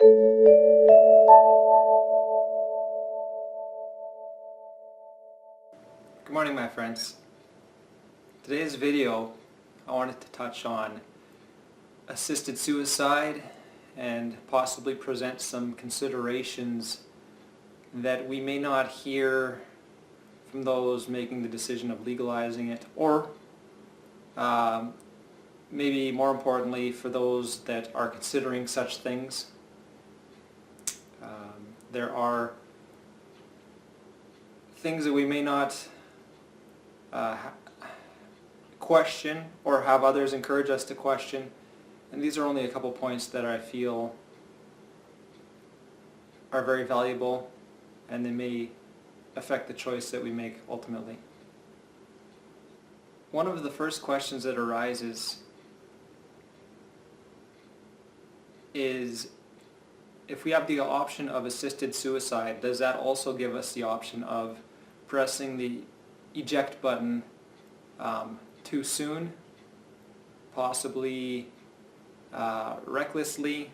Good morning, my friends. Today's video, I wanted to touch on assisted suicide and possibly present some considerations that we may not hear from those making the decision of legalizing it, or maybe more importantly for those that are considering such things. There are things that we may not question or have others encourage us to question, and these are only a couple points that I feel are very valuable, and they may affect the choice that we make ultimately. One of the first questions that arises is, if we have the option of assisted suicide, does that also give us the option of pressing the eject button too soon, possibly recklessly?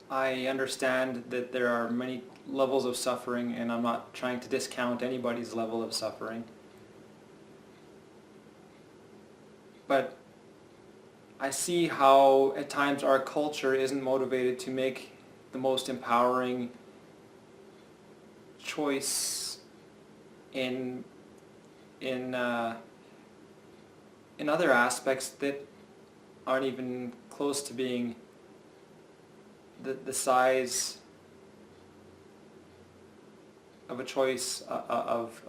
I understand that there are many levels of suffering, and I'm not trying to discount anybody's level of suffering. But I see how at times our culture isn't motivated to make the most empowering choice in other aspects that aren't even close to being the size of a choice of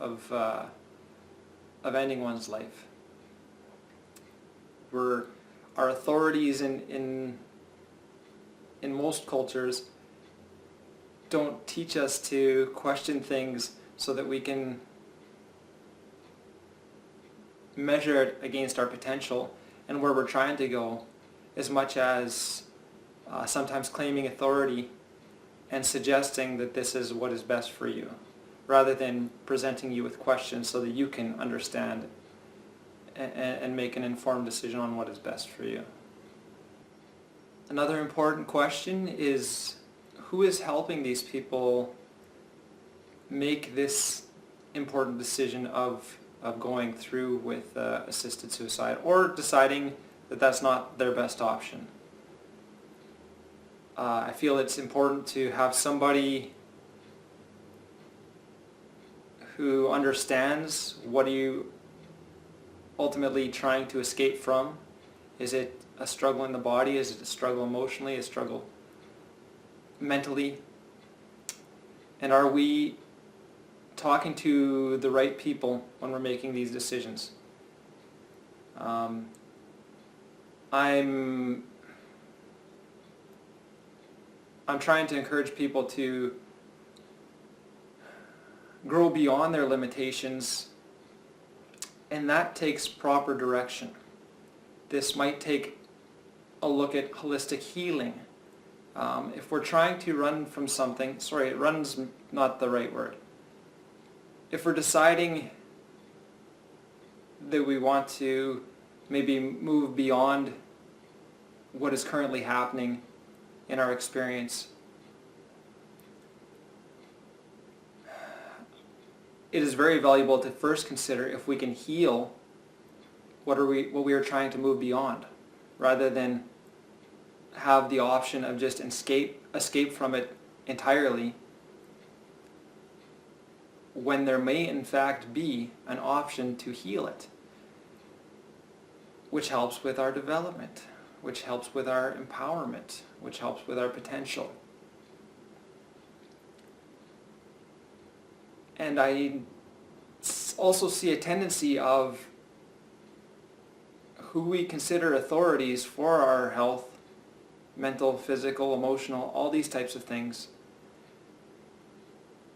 ending one's life. Our authorities in most cultures don't teach us to question things so that we can measure it against our potential and where we're trying to go, as much as sometimes claiming authority and suggesting that this is what is best for you, rather than presenting you with questions so that you can understand and make an informed decision on what is best for you. Another important question is, who is helping these people make this important decision of going through with assisted suicide, or deciding that that's not their best option? I feel it's important to have somebody who understands what are you ultimately trying to escape from. Is it a struggle in the body? Is it a struggle emotionally? A struggle mentally? And are we talking to the right people when we're making these decisions? I'm trying to encourage people to grow beyond their limitations, and that takes proper direction. This might take a look at holistic healing. If we're trying to run from something, run's not the right word. If we're deciding that we want to maybe move beyond what is currently happening in our experience, it is very valuable to first consider if we can heal what we are trying to move beyond, rather than have the option of just escape from it entirely, when there may in fact be an option to heal it, which helps with our development, which helps with our empowerment, which helps with our potential. And I also see a tendency of who we consider authorities for our health, mental, physical, emotional, all these types of things,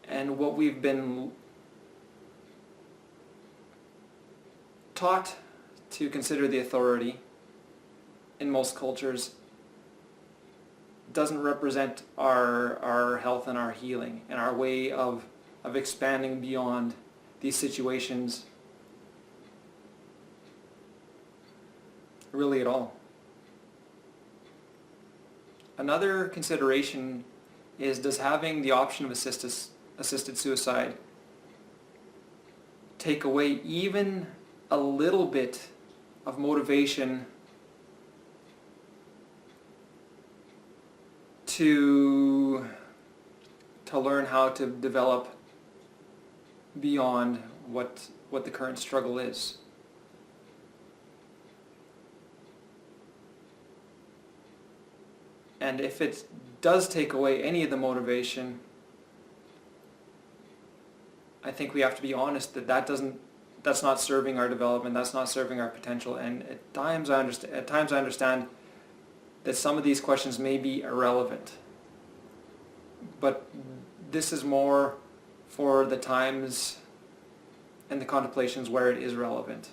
and what we've been taught to consider the authority in most cultures doesn't represent our health and our healing and our way of expanding beyond these situations really at all. Another consideration is, does having the option of assisted suicide take away even a little bit of motivation to learn how to develop beyond what the current struggle is? And if it does take away any of the motivation, I think we have to be honest that that's not serving our development, that's not serving our potential. And at times I understand that some of these questions may be irrelevant, but this is more for the times and the contemplations where it is relevant,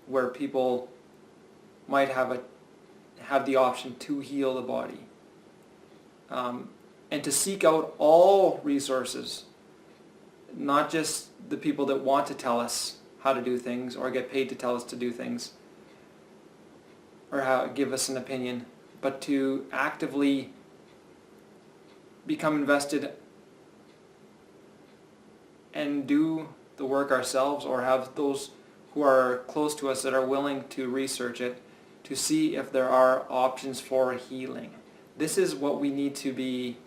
where people might have the option to heal the body, and to seek out all resources, not just the people that want to tell us how to do things or get paid to tell us to do things or give us an opinion, but to actively become invested and do the work ourselves, or have those who are close to us that are willing to research it, to see if there are options for healing. This is what we need to be.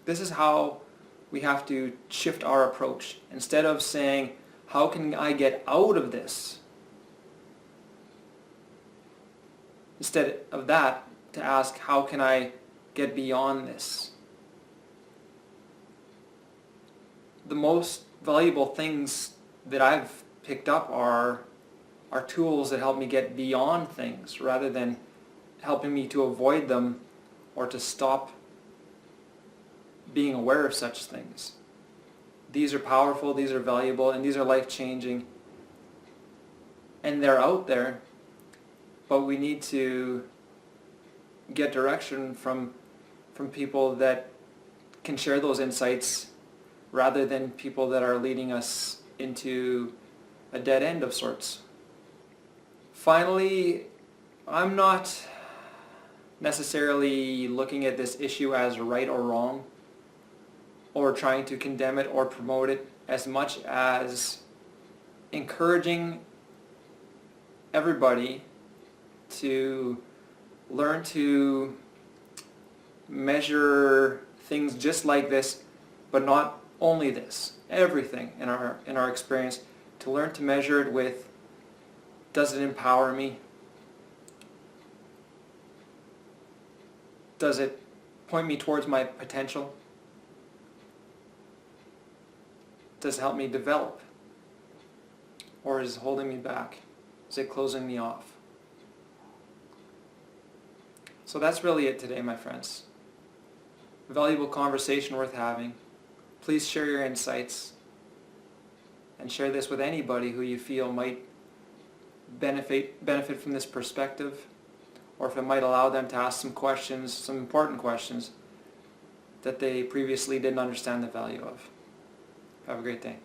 This is how we have to shift our approach. Instead of saying, how can I get out of this? Instead of that, to ask, how can I get beyond this? The most valuable things that I've picked up are tools that help me get beyond things, rather than helping me to avoid them or to stop being aware of such things. These are powerful, these are valuable, and these are life-changing. And they're out there, but we need to get direction from people that can share those insights, rather than people that are leading us into a dead end of sorts. Finally, I'm not necessarily looking at this issue as right or wrong, or trying to condemn it or promote it, as much as encouraging everybody to learn to measure things just like this, but not only this, everything in our experience, to learn to measure it with, does it empower me? Does it point me towards my potential? Does it help me develop? Or is it holding me back? Is it closing me off? So that's really it today, my friends. A valuable conversation worth having. Please share your insights and share this with anybody who you feel might benefit from this perspective, or if it might allow them to ask some questions, some important questions that they previously didn't understand the value of. Have a great day.